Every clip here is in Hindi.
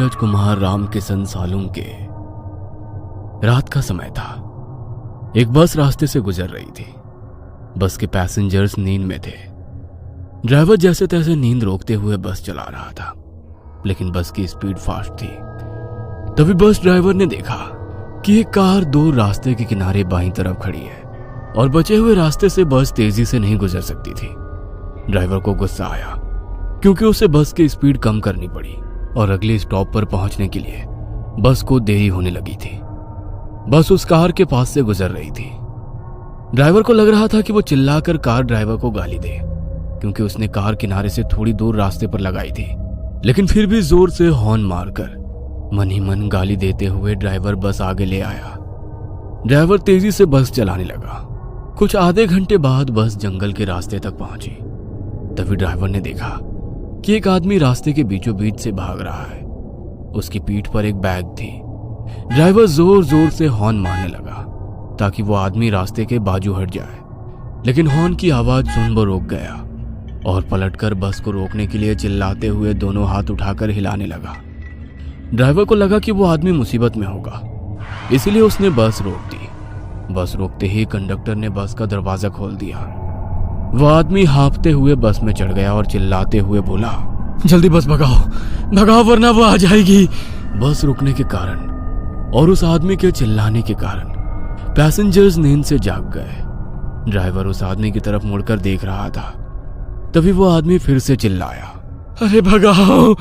नीरज कुमार रामकिशन सालुंग के रात का समय था। एक बस रास्ते से गुजर रही थी। बस के पैसेंजर्स नींद में थे। ड्राइवर जैसे तैसे नींद रोकते हुए बस चला रहा था, लेकिन बस की स्पीड फास्ट थी। तभी बस ड्राइवर ने देखा कि एक कार दूर रास्ते के किनारे बाईं तरफ खड़ी है और बचे हुए रास्ते से बस तेजी से नहीं गुजर सकती थी। ड्राइवर को गुस्सा आया क्योंकि उसे बस की स्पीड कम करनी पड़ी और अगले स्टॉप पर पहुंचने के लिए बस को देरी होने लगी थी। बस उस कार के पास से गुजर रही थी। ड्राइवर को लग रहा था कि वो चिल्लाकर कार ड्राइवर को गाली दे, क्योंकि उसने कार किनारे से थोड़ी दूर रास्ते पर लगाई थी, लेकिन फिर भी जोर से हॉर्न मारकर मन ही मन गाली देते हुए ड्राइवर बस आगे ले आया। ड्राइवर तेजी से बस चलाने लगा। कुछ आधे घंटे बाद बस जंगल के रास्ते तक पहुंची। तभी ड्राइवर ने देखा कि एक आदमी रास्ते के बीचों बीच से भाग रहा है। उसकी पीठ पर एक बैग थी। ड्राइवर जोर जोर से हॉर्न मारने लगा ताकि वो आदमी रास्ते के बाजू हट जाए, लेकिन हॉर्न की आवाज सुन वो रुक गया और पलटकर बस को रोकने के लिए चिल्लाते हुए दोनों हाथ उठाकर हिलाने लगा। ड्राइवर को लगा कि वो आदमी मुसीबत में होगा, इसलिए उसने बस रोक दी। बस रोकते ही कंडक्टर ने बस का दरवाजा खोल दिया। वो आदमी हाँफते हुए बस में चढ़ गया और चिल्लाते हुए बोला, जल्दी बस भगाओ, भगाओ वरना वो आ जाएगी। बस रुकने के कारण और उस आदमी के चिल्लाने के कारण पैसेंजर्स नींद से जाग गए। ड्राइवर उस आदमी की तरफ मुड़कर देख रहा था। तभी वो आदमी फिर से चिल्लाया, अरे भगाओ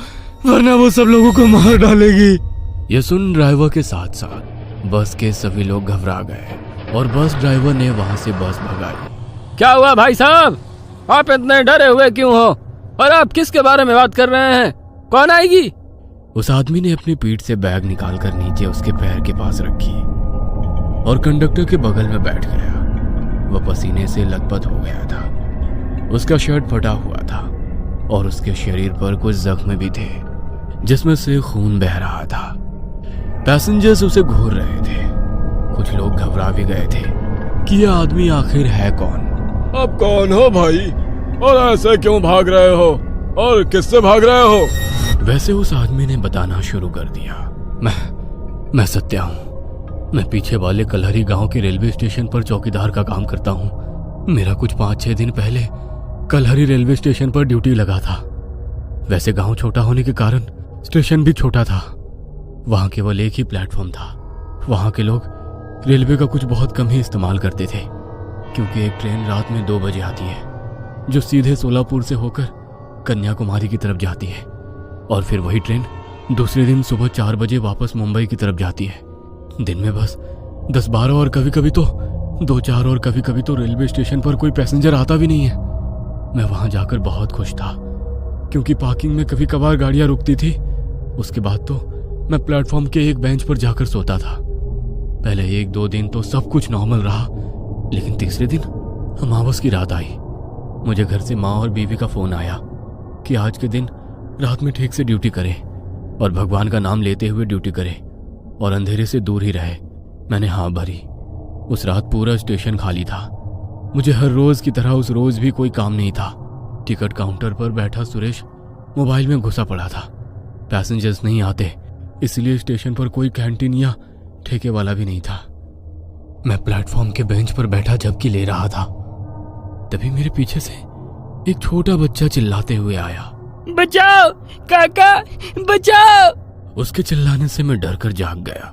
वरना वो सब लोगों को मार डालेगी। ये सुन ड्राइवर के साथ साथ बस के सभी लोग घबरा गए और बस ड्राइवर ने वहां से बस भगाई। क्या हुआ भाई साहब, आप इतने डरे हुए क्यों हो और आप किसके बारे में बात कर रहे हैं? कौन आएगी? उस आदमी ने अपनी पीठ से बैग निकालकर नीचे उसके पैर के पास रखी और कंडक्टर के बगल में बैठ गया। वह पसीने से लथपथ हो गया था। उसका शर्ट फटा हुआ था और उसके शरीर पर कुछ जख्म भी थे जिसमें से खून बह रहा था। पैसेंजर्स उसे घूर रहे थे। कुछ लोग घबरा भी गए थे कि यह आदमी आखिर है कौन। आप कौन हो भाई और ऐसे क्यों भाग रहे हो और किससे भाग रहे हो? वैसे उस आदमी ने बताना शुरू कर दिया, मैं सत्या हूँ। मैं पीछे वाले कलहरी गांव के रेलवे स्टेशन पर चौकीदार का काम करता हूँ। मेरा कुछ 5-6 दिन पहले कलहरी रेलवे स्टेशन पर ड्यूटी लगा था। वैसे गांव छोटा होने के कारण स्टेशन भी छोटा था। वहां केवल एक ही प्लेटफॉर्म था। वहां के लोग रेलवे का कुछ बहुत कम ही इस्तेमाल करते थे, क्योंकि एक ट्रेन रात में 2 बजे आती है जो सीधे सोलापुर से होकर कन्याकुमारी की तरफ जाती है, और फिर वही ट्रेन दूसरे दिन सुबह 4 बजे वापस मुंबई की तरफ जाती है। दिन में बस 10-12 और कभी कभी तो 2-4 और कभी कभी तो रेलवे स्टेशन पर कोई पैसेंजर आता भी नहीं है। मैं वहां जाकर बहुत खुश था, क्योंकि पार्किंग में कभी कभार गाड़ियां रुकती थी। उसके बाद तो मैं प्लेटफॉर्म के एक बेंच पर जाकर सोता था। पहले 1-2 दिन तो सब कुछ नॉर्मल रहा, लेकिन तीसरे दिन अमावस की रात आई। मुझे घर से माँ और बीवी का फोन आया कि आज के दिन रात में ठीक से ड्यूटी करें और भगवान का नाम लेते हुए ड्यूटी करें और अंधेरे से दूर ही रहे। मैंने हाँ भरी। उस रात पूरा स्टेशन खाली था। मुझे हर रोज की तरह उस रोज भी कोई काम नहीं था। टिकट काउंटर पर बैठा सुरेश मोबाइल में घुसा पड़ा था। पैसेंजर्स नहीं आते, इसलिए स्टेशन पर कोई कैंटीन या ठेके वाला भी नहीं था। मैं प्लेटफॉर्म के बेंच पर बैठा झपकी ले रहा था। तभी मेरे पीछे से एक छोटा बच्चा चिल्लाते हुए आया, बचाओ काका, बचाओ। उसके चिल्लाने से मैं डर कर जाग गया।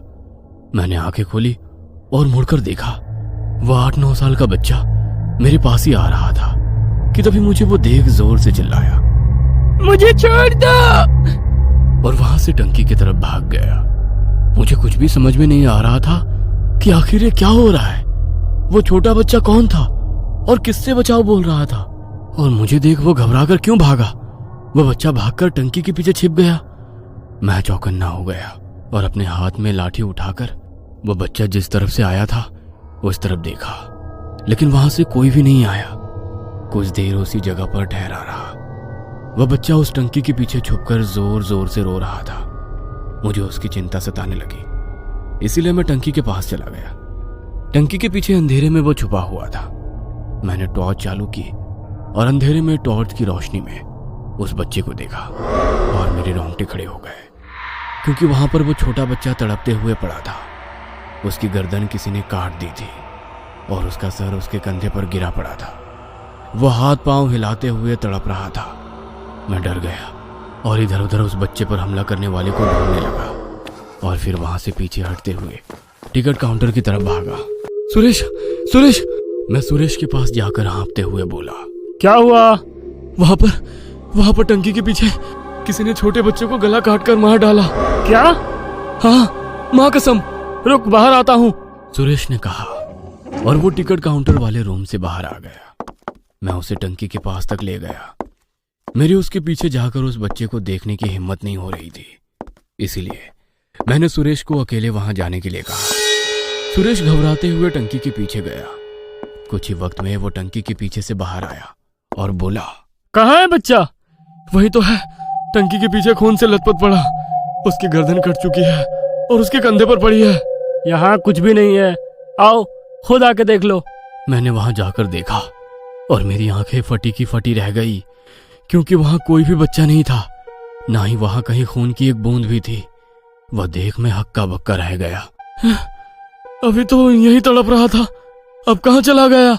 मैंने आंखें खोली और मुड़कर देखा। वह 8-9 साल का बच्चा मेरे पास ही आ रहा था कि तभी मुझे वो देख जोर से चिल्लाया, मुझे छोड़ दो, और वहां से टंकी की तरफ भाग गया। मुझे कुछ भी समझ में नहीं आ रहा था कि आखिर ये क्या हो रहा है। वो छोटा बच्चा कौन था और किससे बचाओ बोल रहा था, और मुझे देख वो घबराकर क्यों भागा। वह बच्चा भागकर टंकी के पीछे छिप गया। मैं चौकन्ना हो गया और अपने हाथ में लाठी उठाकर वो बच्चा जिस तरफ से आया था उस तरफ देखा, लेकिन वहां से कोई भी नहीं आया। कुछ देर उसी जगह पर ठहरा रहा। वह बच्चा उस टंकी के पीछे छुपकर जोर जोर से रो रहा था। मुझे उसकी चिंता सताने लगी, इसीलिए मैं टंकी के पास चला गया। टंकी के पीछे अंधेरे में वो छुपा हुआ था। मैंने टॉर्च चालू की और अंधेरे में टॉर्च की रोशनी में उस बच्चे को देखा और मेरे रोंगटे खड़े हो गए। क्योंकि वहां पर वो छोटा बच्चा तड़पते हुए पड़ा था। उसकी गर्दन किसी ने काट दी थी और उसका सर उसके कंधे पर गिरा पड़ा था। वो हाथ पांव हिलाते हुए तड़प रहा था। मैं डर गया और इधर उधर उस बच्चे पर हमला करने वाले को ढूंढने लगा और फिर वहां से पीछे हटते हुए टिकट काउंटर की तरफ भागा। सुरेश, सुरेश! मैं सुरेश के पास जाकर हाँफते हुए बोला, क्या हुआ? वहां पर टंकी के पीछे किसी ने छोटे बच्चे को गला काट कर मार डाला। क्या? हाँ, माँ कसम। रुक, बाहर आता हूँ। सुरेश ने कहा और वो टिकट काउंटर वाले रूम से बाहर आ गया। मैं उसे टंकी के पास तक ले गया। मेरी उसके पीछे जाकर उस बच्चे को देखने की हिम्मत नहीं हो रही थी, इसीलिए मैंने सुरेश को अकेले वहां जाने के लिए कहा। सुरेश घबराते हुए टंकी के पीछे गया। कुछ ही वक्त में वो टंकी के पीछे से बाहर आया और बोला, कहाँ है बच्चा? वही तो है, टंकी के पीछे खून से लथपथ पड़ा। उसकी गर्दन कट चुकी है और उसके कंधे पर पड़ी है। यहाँ कुछ भी नहीं है, आओ खुद आके देख लो। मैंने वहां जाकर देखा और मेरी आंखें फटी की फटी रह गई, क्योंकि वहां कोई भी बच्चा नहीं था, ना ही वहां कहीं खून की एक बूंद भी थी। वह देख मैं हक्का बक्का रह गया। अभी तो यही तड़प रहा था, अब कहाँ चला गया?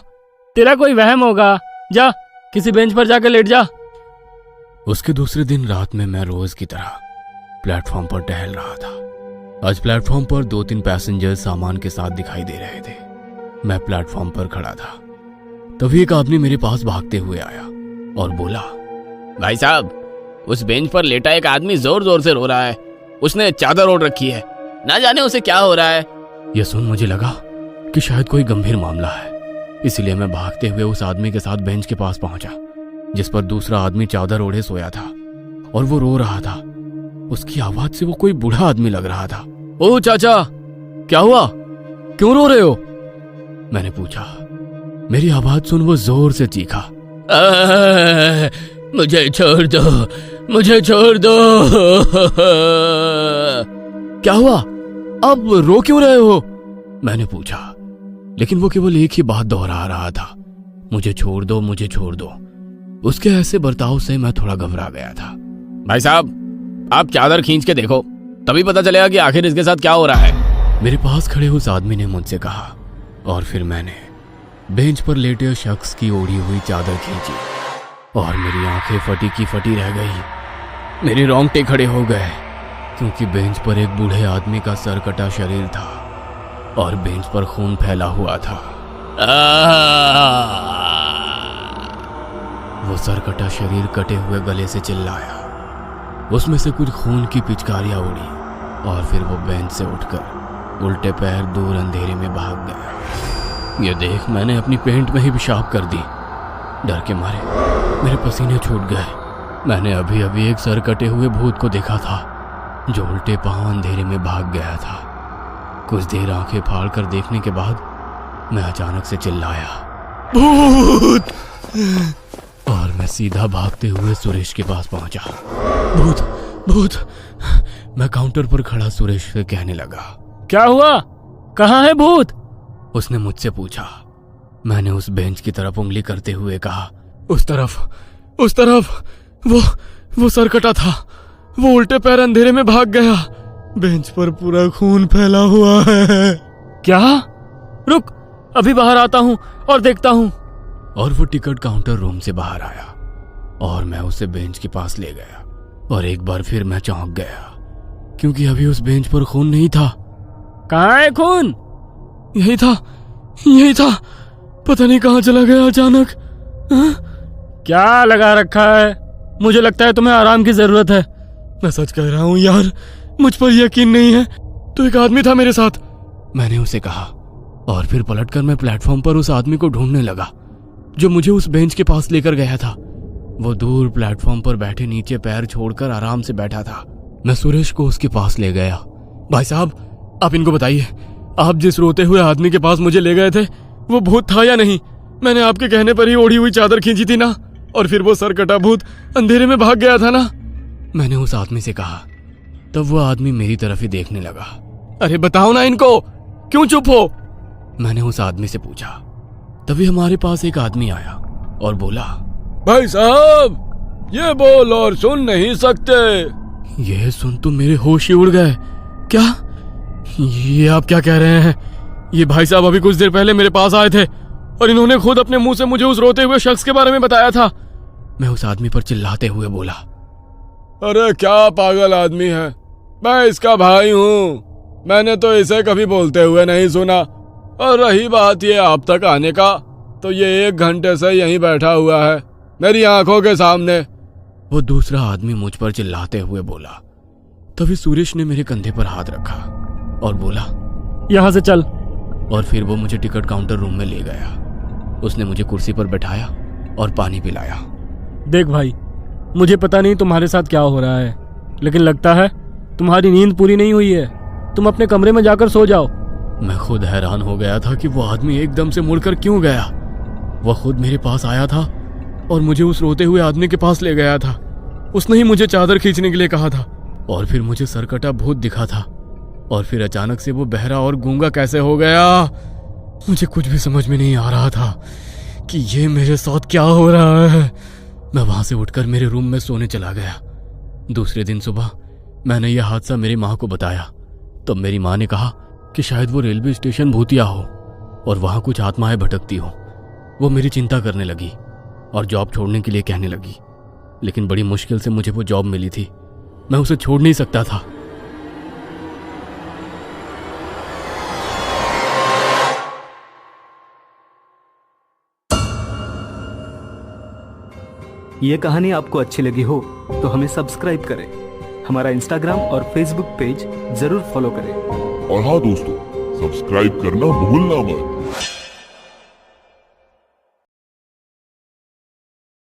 तेरा कोई वहम होगा, जा किसी बेंच पर जाकर लेट जा। उसके दूसरे दिन रात में मैं रोज की तरह प्लेटफॉर्म पर टहल रहा था। आज प्लेटफॉर्म पर 2-3 पैसेंजर सामान के साथ दिखाई दे रहे थे। मैं प्लेटफॉर्म पर खड़ा था, तभी एक आदमी मेरे पास भागते हुए आया और बोला, भाई साहब, उस बेंच पर लेटा एक आदमी जोर जोर से रो रहा है। उसने चादर ओढ़ रखी है, ना जाने उसे क्या हो रहा है। यह सुन मुझे लगा कि शायद कोई गंभीर मामला है, इसलिए मैं भागते हुए उस आदमी के साथ बेंच के पास पहुंचा, जिस पर दूसरा आदमी चादर ओढ़े सोया था और वो रो रहा था। उसकी आवाज से वो कोई बूढ़ा आदमी लग रहा था। ओ चाचा, क्या हुआ? क्यों रो रहे हो? मैंने पूछा। मेरी आवाज सुन वो जोर से चीखा, मुझे छोड़ दो, मुझे छोड़ दो। क्या हुआ? अब रो क्यों रहे हो? मैंने पूछा, लेकिन वो केवल एक ही बात दोहरा रहा था, मुझे छोड़ दो, मुझे छोड़ दो। उसके ऐसे बर्ताव से मैं थोड़ा घबरा गया था। भाई साहब, आप चादर खींच के देखो, तभी पता चलेगा कि आखिर इसके साथ क्या हो रहा है। मेरे पास खड़े उस आदमी ने मुझसे कहा और फिर मैंने बेंच पर लेटे शख्स की ओढ़ी हुई चादर खींची और मेरी आंखें फटी की फटी रह गई। मेरे रोंगटे खड़े हो गए, क्योंकि बेंच पर एक बूढ़े आदमी का सर कटा शरीर था और बेंच पर खून फैला हुआ था। वो सर कटा शरीर कटे हुए गले से चिल्लाया। उसमें से कुछ खून की पिचकारियां उड़ी और फिर वो बेंच से उठकर उल्टे पैर दूर अंधेरे में भाग गया। ये देख मैंने अपनी पेंट में ही पेशाब कर दी। डर के मारे मेरे पसीने छूट गए। मैंने अभी अभी एक सर कटे हुए भूत को देखा था जो उल्टे पांव अंधेरे में भाग गया था। कुछ देर आंखें फाड़ कर देखने के बाद मैं अचानक से चिल्लाया, भूत! और मैं सीधा भागते हुए सुरेश के पास पहुंचा। भूत! भूत! मैं काउंटर पर खड़ा सुरेश से कहने लगा, क्या हुआ? कहाँ है भूत? उसने मुझसे पूछा। मैंने उस बेंच की तरफ उंगली करते हुए कहा, उस तरफ वो सर कटा था। वो उल्टे पैर अंधेरे में भाग गया। बेंच पर पूरा खून फैला हुआ है। क्या? रुक, अभी बाहर आता हूँ और देखता हूँ। और वो टिकट काउंटर रूम से बाहर आया और मैं उसे बेंच के पास ले गया और एक बार फिर मैं चौंक गया, क्योंकि अभी उस बेंच पर खून नहीं था। कहाँ है खून? यही था। पता नहीं कहाँ चला गया अचानक। क्या लगा रखा है? मुझे लगता है तुम्हें आराम की जरूरत है। मैं सच कह रहा हूँ यार, मुझ पर यकीन नहीं है। तो एक आदमी था मेरे साथ, मैंने उसे कहा और फिर पलटकर मैं प्लेटफॉर्म पर उस आदमी को ढूंढने लगा जो मुझे उस बेंच के पास लेकर गया था। वो दूर प्लेटफॉर्म पर बैठे नीचे पैर छोड़कर आराम से बैठा था। मैं सुरेश को उसके पास ले गया। भाई साहब, आप इनको बताइए, आप जिस रोते हुए आदमी के पास मुझे ले गए थे वो भूत था या नहीं? मैंने आपके कहने पर ही ओढ़ी हुई चादर खींची थी ना, और फिर वो सर कटा भूत अंधेरे में भाग गया था ना? मैंने उस आदमी से कहा। तब वो आदमी मेरी तरफ ही देखने लगा। अरे बताओ ना इनको, क्यों चुप हो? मैंने उस आदमी से पूछा। तभी हमारे पास एक आदमी आया और बोला, भाई साहब, ये बोल और सुन नहीं सकते। यह सुन तो मेरे होश ही उड़ गए। क्या? ये आप क्या कह रहे हैं? ये भाई साहब अभी कुछ देर पहले मेरे पास आए थे और इन्होंने खुद अपने मुंह से मुझे उस रोते हुए शख्स के बारे में बताया था। मैं उस आदमी पर चिल्लाते हुए बोला, अरे क्या पागल आदमी है, मैं इसका भाई हूँ, मैंने तो इसे कभी बोलते हुए नहीं सुना। और रही बात ये आप तक आने का, तो ये 1 घंटे से यहीं बैठा हुआ है मेरी आंखों के सामने। वो दूसरा आदमी मुझ पर चिल्लाते हुए बोला। तभी सुरेश ने मेरे कंधे पर हाथ रखा और बोला, यहाँ से चल। और फिर वो मुझे टिकट काउंटर रूम में ले गया। उसने मुझे कुर्सी पर बैठाया और पानी पिलाया। देख भाई, मुझे पता नहीं तुम्हारे साथ क्या हो रहा है, लेकिन लगता है तुम्हारी नींद पूरी नहीं हुई है। तुम अपने कमरे में जाकर सो जाओ। मैं खुद हैरान हो गया था कि वो आदमी एकदम से मुड़कर क्यों गया। वह खुद मेरे पास आया था और मुझे उस रोते हुए आदमी के पास ले गया था। उसने ही मुझे चादर खींचने के लिए कहा था और फिर मुझे सरकटा भूत दिखा था। और फिर अचानक से वो बहरा और गूंगा कैसे हो गया। मुझे कुछ भी समझ में नहीं आ रहा था कि ये मेरे साथ क्या हो रहा है। मैं वहां से उठकर मेरे रूम में सोने चला गया। दूसरे दिन सुबह मैंने यह हादसा मेरी माँ को बताया तो मेरी माँ ने कहा कि शायद वो रेलवे स्टेशन भूतिया हो और वहां कुछ आत्माएं भटकती हो। वो मेरी चिंता करने लगी और जॉब छोड़ने के लिए कहने लगी, लेकिन बड़ी मुश्किल से मुझे वो जॉब मिली थी। मैं उसे छोड़ नहीं सकता था। ये कहानी आपको अच्छी लगी हो तो हमें सब्सक्राइब करें, हमारा इंस्टाग्राम और फेसबुक पेज जरूर फॉलो करें। और हाँ दोस्तों, सब्सक्राइब करना भूलना मत।